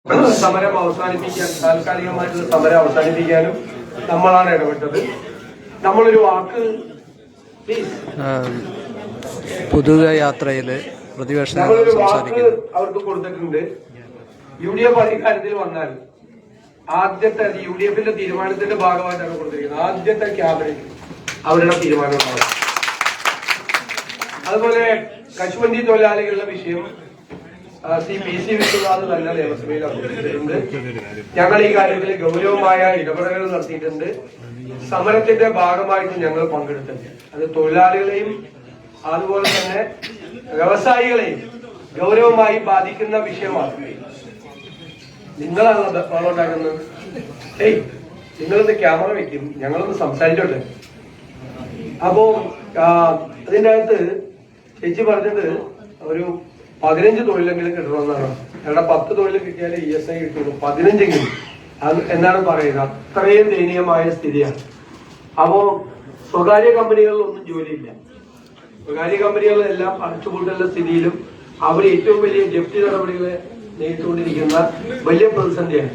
സമരം അവസാനിപ്പിക്കാൻ താൽക്കാലികമായിട്ടുള്ള സമരം അവസാനിപ്പിക്കാനും നമ്മളാണ് ഇടപെട്ടത്. നമ്മളൊരു വാക്ക് പൊതുയാത്രയില് പ്രതിപക്ഷ നമ്മളൊരു വാക്ക് അവർക്ക് കൊടുത്തിട്ടുണ്ട്. UDF അധികാരത്തിൽ വന്നാൽ ആദ്യത്തെ UDF തീരുമാനത്തിന്റെ ഭാഗമായിട്ടാണ് കൊടുത്തിരിക്കുന്നത്. ആദ്യത്തെ ക്യാബിനറ്റ് അവരുടെ തീരുമാനം ഉണ്ടാവും. അതുപോലെ കശുവണ്ടി തൊഴിലാളികളുടെ വിഷയം PC വിശ്വനാഥ് നല്ല നിയമസഭയിൽ അവതരിപ്പിച്ചിട്ടുണ്ട്. ഞങ്ങൾ ഈ കാര്യത്തിൽ ഗൗരവമായ ഇടപെടലുകൾ നടത്തിയിട്ടുണ്ട്. സമരത്തിന്റെ ഭാഗമായിട്ട് ഞങ്ങൾ പങ്കെടുത്തിട്ടുണ്ട്. അത് തൊഴിലാളികളെയും അതുപോലെ തന്നെ വ്യവസായികളെയും ഗൗരവമായി ബാധിക്കുന്ന വിഷയമാണ്. നിങ്ങളാണ് ഉണ്ടാക്കുന്നത്. നിങ്ങളൊന്ന് ക്യാമറ വെക്കും, ഞങ്ങളൊന്ന് സംസാരിച്ചോട്ടെ. അപ്പോ അതിന്റെ അകത്ത് ചേച്ചി പറഞ്ഞത് ഒരു 15 തൊഴിലെങ്കിലും കിട്ടണമെന്നാണ്. ഞങ്ങളുടെ 10 തൊഴിൽ കിട്ടിയാലേ ESI കിട്ടുള്ളൂ, 15എങ്കിലും അത് എന്നാണ് പറയുന്നത്. അത്രയും ദയനീയമായ സ്ഥിതിയാണ്. അപ്പോ സ്വകാര്യ കമ്പനികളിലൊന്നും ജോലിയില്ല. സ്വകാര്യ കമ്പനികളെല്ലാം അടച്ചുപൂട്ടുള്ള സ്ഥിതിയിലും അവർ ഏറ്റവും വലിയ ജപ്തി നടപടികളെ നേരിട്ടുകൊണ്ടിരിക്കുന്ന വലിയ പ്രതിസന്ധിയാണ്.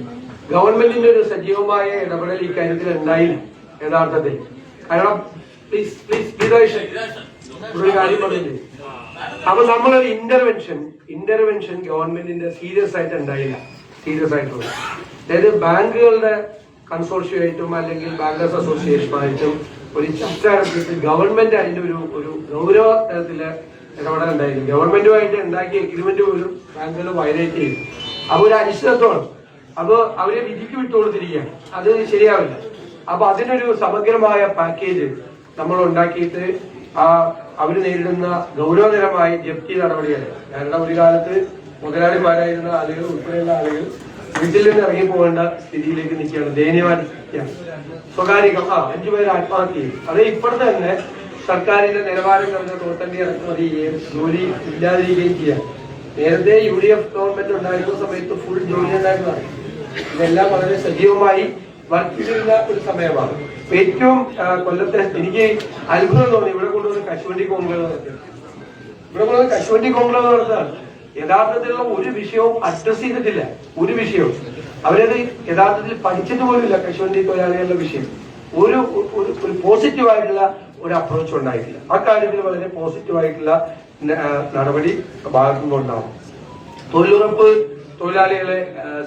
ഗവൺമെന്റിന്റെ ഒരു സജീവമായ ഇടപെടൽ ഇക്കാര്യത്തിൽ ഉണ്ടായില്ല യഥാർത്ഥത്തിൽ. കാരണം ഒരു കാര്യം പറഞ്ഞില്ലേ, അപ്പൊ നമ്മളൊരു ഇന്റർവെൻഷൻ ഗവൺമെന്റിന്റെ സീരിയസ് ആയിട്ട് ഉണ്ടായില്ല. സീരിയസ് ആയിട്ടുള്ള അതായത് ബാങ്കുകളുടെ കൺസോർഷ്യമായിട്ടും അല്ലെങ്കിൽ ബാങ്കേഴ്സ് അസോസിയേഷനുമായിട്ടും ഒരു ചർച്ച നടത്തിയിട്ട് ഗവൺമെന്റ് അതിന്റെ ഒരു ഗൗരവ തരത്തില് ഇടപെടൽ ഉണ്ടായിരുന്നു. ഗവൺമെന്റുമായിട്ട് ഉണ്ടാക്കിയ എഗ്രിമെന്റ് പോലും ബാങ്കുകൾ വയലേറ്റ് ചെയ്തു. അപ്പൊ ഒരു അനിശ്ചിതത്വമാണ്. അപ്പൊ അവരെ വിധിക്ക് വിട്ടുകൊടുത്തിരിക്കുകയാണ്. അത് ശരിയാവില്ല. അപ്പൊ അതിനൊരു സമഗ്രമായ പാക്കേജ് നമ്മൾ ഉണ്ടാക്കിയിട്ട് അവര് നേരിടുന്ന ഗൗരവതരമായ ജപ്തി നടപടികൾ. കാരണം ഒരു കാലത്ത് മുതലാളിമാരായിരുന്ന ആളുകൾ ഉൾപ്പെടെയുള്ള ആളുകൾ വീട്ടിൽ നിന്ന് ഇറങ്ങിപ്പോകേണ്ട സ്ഥിതിയിലേക്ക് നിൽക്കുകയാണ്. ദയനീയമായ സ്വകാര്യ 5 പേര് ആത്മഹത്യ ചെയ്തു. അത് ഇപ്പോഴത്തെ തന്നെ സർക്കാരിന്റെ നിലവാരം കുറഞ്ഞ തോട്ടണ്ടി ഇറക്കുമതി ചെയ്യുകയും ജോലി ഇല്ലാതിരിക്കുകയും ചെയ്യാം. നേരത്തെ UDF ഗവൺമെന്റ് ഉണ്ടായിരുന്ന സമയത്ത് ഫുൾ ജോലി ഉണ്ടായിരുന്നതാണ്. ഇതെല്ലാം വളരെ സജീവമായി വർദ്ധിച്ചിരുന്ന ഒരു സമയമാണ്. ഏറ്റവും കൊല്ലത്തെ എനിക്ക് അത്ഭുതം തോന്നി, ഇവിടെ കൊണ്ടുവന്ന് കശുവണ്ടി കോൺക്ലേവ് നടത്തിയത്. ഇവിടെ കൊണ്ടുവന്ന് കശുവണ്ടി കോൺക്ലേവ് നടത്തുകയാണ്. യഥാർത്ഥത്തിലുള്ള ഒരു വിഷയവും അഡ്രസ് ചെയ്തിട്ടില്ല. ഒരു വിഷയവും അവരത് യഥാർത്ഥത്തിൽ പഠിച്ചിട്ട് പോലുമില്ല. കശുവണ്ടി തൊഴിലാളികളുടെ വിഷയം ഒരു പോസിറ്റീവായിട്ടുള്ള ഒരു അപ്രോച്ച് ഉണ്ടായിട്ടില്ല. ആ കാര്യത്തിൽ വളരെ പോസിറ്റീവായിട്ടുള്ള നടപടി ഭാഗത്തുനിന്നുണ്ടാവും. തൊഴിലുറപ്പ് തൊഴിലാളികളെ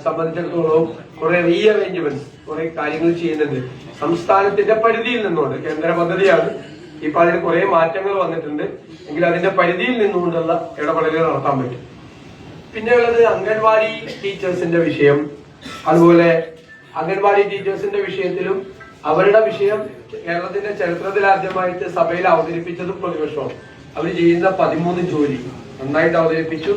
സംബന്ധിച്ചിടത്തോളം കുറെ റീഅറേഞ്ച്മെന്റ്സ്, കുറെ കാര്യങ്ങൾ ചെയ്യുന്നുണ്ട്. സംസ്ഥാനത്തിന്റെ പരിധിയിൽ നിന്നുകൊണ്ട് കേന്ദ്ര പദ്ധതിയാണ്. ഇപ്പൊ അതിന് കുറെ മാറ്റങ്ങൾ വന്നിട്ടുണ്ട്. എങ്കിൽ അതിന്റെ പരിധിയിൽ നിന്നുകൊണ്ടുള്ള ഇടപെടലുകൾ നടത്താൻ പറ്റും. പിന്നെയുള്ളത് അംഗൻവാടി ടീച്ചേഴ്സിന്റെ വിഷയം. അതുപോലെ അംഗൻവാടി ടീച്ചേഴ്സിന്റെ വിഷയത്തിലും അവരുടെ വിഷയം കേരളത്തിന്റെ ചരിത്രത്തിലാദ്യമായിട്ട് സഭയിൽ അവതരിപ്പിച്ചതും പ്രതിപക്ഷമാണ്. അവർ ചെയ്യുന്ന 13 ജോലി നന്നായിട്ട് അവതരിപ്പിച്ചു.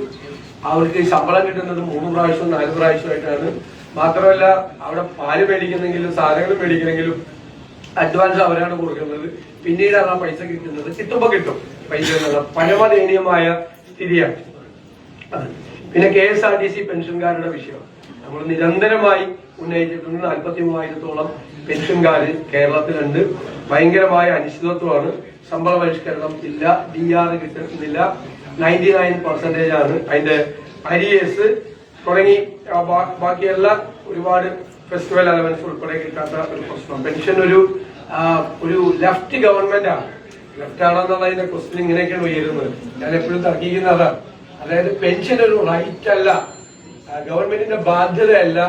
അവർക്ക് ശമ്പളം കിട്ടുന്നത് 3 പ്രാവശ്യവും 4 പ്രാവശ്യമായിട്ടാണ്. മാത്രമല്ല അവിടെ പാല് മേടിക്കുന്നെങ്കിലും സാധനങ്ങൾ മേടിക്കണമെങ്കിലും അഡ്വാൻസ് അവരാണ് കൊടുക്കുന്നത്. പിന്നീടാണ് ആ പൈസ കിട്ടുന്നത്. കിട്ടുമ്പോ കിട്ടും പൈസ എന്നുള്ള പരമദയനീയമായ സ്ഥിതിയാണ്. പിന്നെ KSRTC പെൻഷൻകാരുടെ വിഷയം നമ്മൾ നിരന്തരമായി ഉന്നയിച്ചിട്ടുണ്ട്. 43,000-ഓളം പെൻഷൻകാര് കേരളത്തിലുണ്ട്. ഭയങ്കരമായ അനിശ്ചിതത്വമാണ്. ശമ്പള പരിഷ്കരണം ഇല്ല, DR കിട്ടുന്നില്ല, 99% ആണ് അതിന്റെ അരിയേഴ്സ് തുടങ്ങി ബാക്കിയെല്ലാം ഒരുപാട് ഫെസ്റ്റിവൽ അലവൻസ് ഉൾപ്പെടെ കിട്ടാത്ത ഒരു പ്രശ്നം. പെൻഷൻ ഒരു ലെഫ്റ്റ് ഗവൺമെന്റ് ആണ്. ലെഫ്റ്റ് ആണെന്നുള്ളതിന്റെ ക്വസ്റ്റ്യൻ ഇങ്ങനെയൊക്കെയാണ് ഉയരുന്നത്. ഞാൻ എപ്പോഴും തർക്കിക്കുന്നതാണ്. അതായത് പെൻഷൻ ഒരു റൈറ്റ് അല്ല, ഗവൺമെന്റിന്റെ ബാധ്യതയല്ല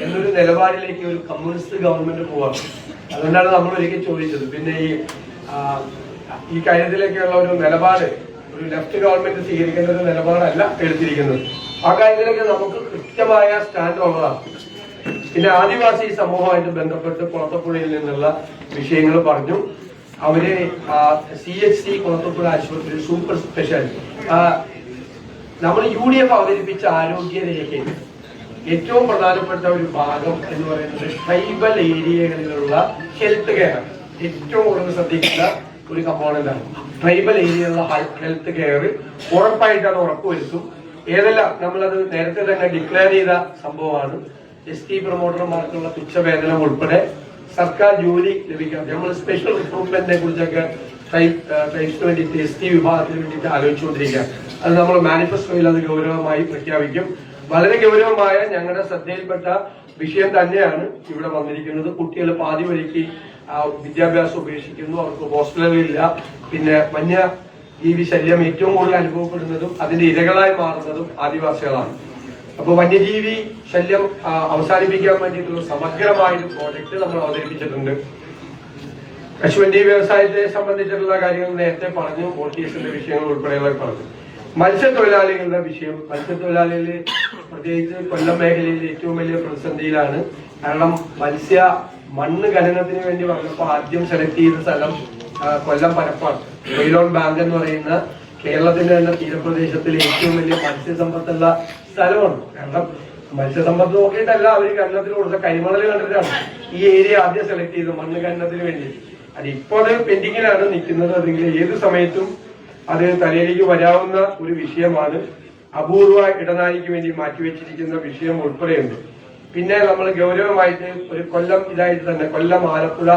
എന്നൊരു നിലപാടിലേക്ക് ഒരു കമ്മ്യൂണിസ്റ്റ് ഗവൺമെന്റ് പോവാണ്. അതുകൊണ്ടാണ് നമ്മൾ ഒരിക്കൽ ചോദിച്ചത്. പിന്നെ ഈ കാര്യത്തിലേക്കുള്ള ഒരു നിലപാട് ഒരു ലെഫ്റ്റ് ഗവൺമെന്റ് സ്വീകരിക്കേണ്ട ഒരു നിലപാടല്ല എടുത്തിരിക്കുന്നത്. ആ കാര്യത്തിലേക്ക് നമുക്ക് കൃത്യമായ സ്റ്റാൻഡ് ഉള്ളതാണ്. പിന്നെ ആദിവാസി സമൂഹമായിട്ട് ബന്ധപ്പെട്ട് കുളത്തപ്പുഴയിൽ നിന്നുള്ള വിഷയങ്ങൾ പറഞ്ഞു. അവര് CHC കുളത്തപ്പുഴ ആശുപത്രി സൂപ്പർ സ്പെഷ്യാലിറ്റി നമ്മൾ UDF അവതരിപ്പിച്ച ആരോഗ്യ രേഖയിൽ ഏറ്റവും പ്രധാനപ്പെട്ട ഒരു ഭാഗം എന്ന് പറയുന്നത് ട്രൈബൽ ഏരിയകളിലുള്ള ഹെൽത്ത് കെയർ ഏറ്റവും കൂടുതൽ ശ്രദ്ധിക്കുന്ന ഒരു കമ്പോണന്റാണ്. ട്രൈബൽ ഏരിയയിലുള്ള ഹെൽത്ത് കെയർ ഉറപ്പായിട്ടാണ് ഉറപ്പുവരുത്തും. ഏതെല്ലാം നമ്മളത് നേരത്തെ തന്നെ ഡിക്ലെയർ ചെയ്ത സംഭവമാണ്. ST പ്രൊമോട്ടർമാർക്കുള്ള തുച്ഛവേതനം ഉൾപ്പെടെ സർക്കാർ ജോലി ലഭിക്കാം. നമ്മൾ സ്പെഷ്യൽ റിക്രൂട്ട്മെന്റിനെ കുറിച്ചൊക്കെ ട്രൈബ്സിന് വേണ്ടിയിട്ട് ST വിഭാഗത്തിന് വേണ്ടിയിട്ട് ആലോചിച്ചുകൊണ്ടിരിക്കുക. അത് നമ്മൾ മാനിഫെസ്റ്റോയിൽ അത് ഗൗരവമായി പ്രഖ്യാപിക്കും. വളരെ ഗൗരവമായ ഞങ്ങളുടെ ശ്രദ്ധയിൽപ്പെട്ട വിഷയം തന്നെയാണ് ഇവിടെ വന്നിരിക്കുന്നത്. കുട്ടികൾ പാതി വഴിക്ക് വിദ്യാഭ്യാസം ഉപേക്ഷിക്കുന്നു, അവർക്ക് ഹോസ്റ്റലുകളില്ല. പിന്നെ വന്യജീവി ശല്യം ഏറ്റവും കൂടുതൽ അനുഭവപ്പെടുന്നതും അതിന്റെ ഇരകളായി മാറുന്നതും ആദിവാസികളാണ്. അപ്പൊ വന്യജീവി ശല്യം അവസാനിപ്പിക്കാൻ വേണ്ടിയിട്ടുള്ള സമഗ്രമായൊരു പ്രോജക്ട് നമ്മൾ അവതരിപ്പിച്ചിട്ടുണ്ട്. കശുവണ്ടി വ്യവസായത്തെ സംബന്ധിച്ചിട്ടുള്ള കാര്യങ്ങൾ നേരത്തെ പറഞ്ഞു, മോട്ടിവേഷന്റെ വിഷയങ്ങൾ ഉൾപ്പെടെയുള്ള പറഞ്ഞു. മത്സ്യത്തൊഴിലാളികളുടെ വിഷയം, മത്സ്യത്തൊഴിലാളികൾ പ്രത്യേകിച്ച് കൊല്ലം മേഖലയിൽ ഏറ്റവും വലിയ പ്രതിസന്ധിയിലാണ്. കാരണം മണ്ണ് ഖനനത്തിന് വേണ്ടി വന്നപ്പോൾ ആദ്യം സെലക്ട് ചെയ്ത സ്ഥലം കൊല്ലം പരപ്പാണ്. കൊയിലോൺ ബാങ്ക് എന്ന് പറയുന്ന കേരളത്തിന്റെ തന്നെ തീരപ്രദേശത്തിലെ ഏറ്റവും വലിയ മത്സ്യസമ്പത്തുള്ള സ്ഥലമാണ്. കാരണം മത്സ്യസമ്പത്ത് നോക്കിയിട്ടല്ല അവർ ഖനനത്തിന് കൊടുത്ത കരിമണൽ കണ്ടിട്ടാണ് ഈ ഏരിയ ആദ്യം സെലക്ട് ചെയ്തത് മണ്ണ് ഖനനത്തിന് വേണ്ടി. അതിപ്പോ അത് പെൻഡിങ്ങിലാണ് നിൽക്കുന്നത്. അല്ലെങ്കിൽ ഏത് സമയത്തും അത് തലയിലേക്ക് വരാവുന്ന ഒരു വിഷയമാണ്. അപൂർവ ഇടനാഴിക്ക് വേണ്ടി മാറ്റിവെച്ചിരിക്കുന്ന വിഷയം ഉൾപ്പെടെയുണ്ട്. പിന്നെ നമ്മൾ ഗൗരവമായിട്ട് ഒരു കൊല്ലം ഇതായിട്ട് തന്നെ കൊല്ലം ആലപ്പുഴ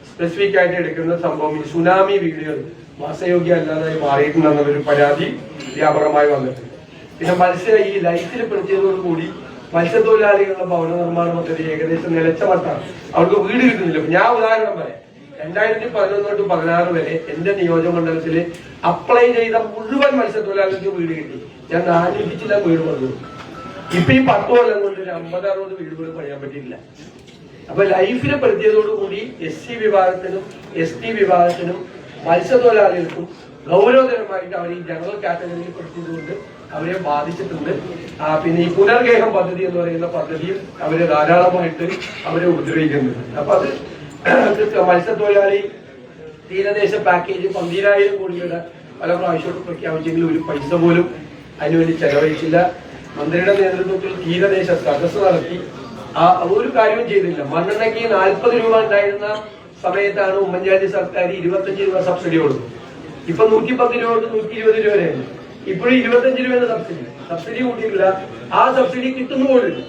സ്പെസിഫിക് ആയിട്ട് എടുക്കുന്ന സംഭവം ഈ സുനാമി വീടുകൾ വാസയോഗ്യം അല്ലാതായി മാറിയിട്ടുണ്ടെന്നൊരു പരാതി വ്യാപകമായി വന്നിട്ടുണ്ട്. പിന്നെ ഈ ലൈഫിൽ പെടുത്തിയതോടുകൂടി മത്സ്യത്തൊഴിലാളികളുടെ ഭവന നിർമ്മാണ പദ്ധതി ഏകദേശം നിലച്ച മട്ടാണ്. അവർക്ക് വീട് കിട്ടുന്നില്ല. ഞാൻ ഉദാഹരണം പറയാം. 2011 തൊട്ട് 16 വരെ എന്റെ നിയോജകമണ്ഡലത്തിൽ അപ്ലൈ ചെയ്ത മുഴുവൻ മത്സ്യത്തൊഴിലാളികൾക്ക് വീട് കിട്ടി. ഞാൻ 400 ചില വീട് പണിതു. ഇപ്പൊ ഈ 10 കൊല്ലം കൊണ്ട് ഒരു 50-60 വീട് പോലും പണിയാൻ പറ്റിയില്ല. അപ്പൊ ലൈഫിനെ പെടുത്തിയതോടുകൂടി SC വിഭാഗത്തിനും ST വിഭാഗത്തിനും മത്സ്യത്തൊഴിലാളികൾക്കും ഗൗരവതരമായിട്ട് അവർ ഈ ജനറൽ കാറ്റഗറിയിൽ പെടുത്തിയതുകൊണ്ട് അവരെ ബാധിച്ചിട്ടുണ്ട്. പിന്നെ ഈ പുനർഗേഹം പദ്ധതി എന്ന് പറയുന്ന പദ്ധതിയും അവരെ ധാരാളമായിട്ട് അവരെ ഉപദ്രവിക്കുന്നുണ്ട്. അപ്പൊ അത് മത്സ്യത്തൊഴിലാളി തീരദേശ പാക്കേജ് 12,000 കോടിയുടെ പല പ്രാവശ്യമായിട്ട് പ്രഖ്യാപിച്ചെങ്കിലും ഒരു പൈസ പോലും അതിനുവേണ്ടി ചെലവഴിച്ചില്ല. മന്ത്രിയുടെ നേതൃത്വത്തിൽ തീരദേശ സദസ്സ് നടത്തി ഒരു കാര്യവും ചെയ്തില്ല. മണ്ണെണ്ണയ്ക്ക് 40 രൂപ ഉണ്ടായിരുന്ന സമയത്താണ് ഉമ്മൻചാണ്ടി സർക്കാർ 25 രൂപ സബ്സിഡി കൊടുത്തത്. ഇപ്പൊ 110 രൂപ തൊട്ട് 120 രൂപ വരെയാണ്. ഇപ്പോഴും 25 രൂപയുടെ സബ്സിഡി കൂട്ടിയിട്ടില്ല. ആ സബ്സിഡി കിട്ടുന്ന പോലും.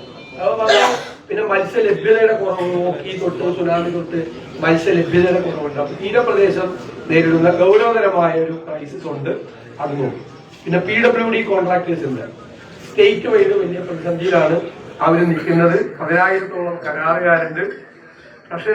പിന്നെ മത്സ്യ ലഭ്യതയുടെ കുറവ്, ഓക്കി തൊട്ട് സുനാമി തൊട്ട് മത്സ്യ ലഭ്യതയുടെ കുറവുണ്ട്. അപ്പൊ തീരപ്രദേശം നേരിടുന്ന ഗൗരവതരമായ ഒരു ക്രൈസിസ് ഉണ്ട്. അത് നോക്കും. പിന്നെ PWD കോൺട്രാക്ടേഴ്സ് ഉണ്ട്. സ്റ്റേറ്റ് വൈഡ് വലിയ പ്രതിസന്ധിയിലാണ് അവർ നിൽക്കുന്നത്. 10,000-ഓളം കരാറുകാരുണ്ട്. പക്ഷേ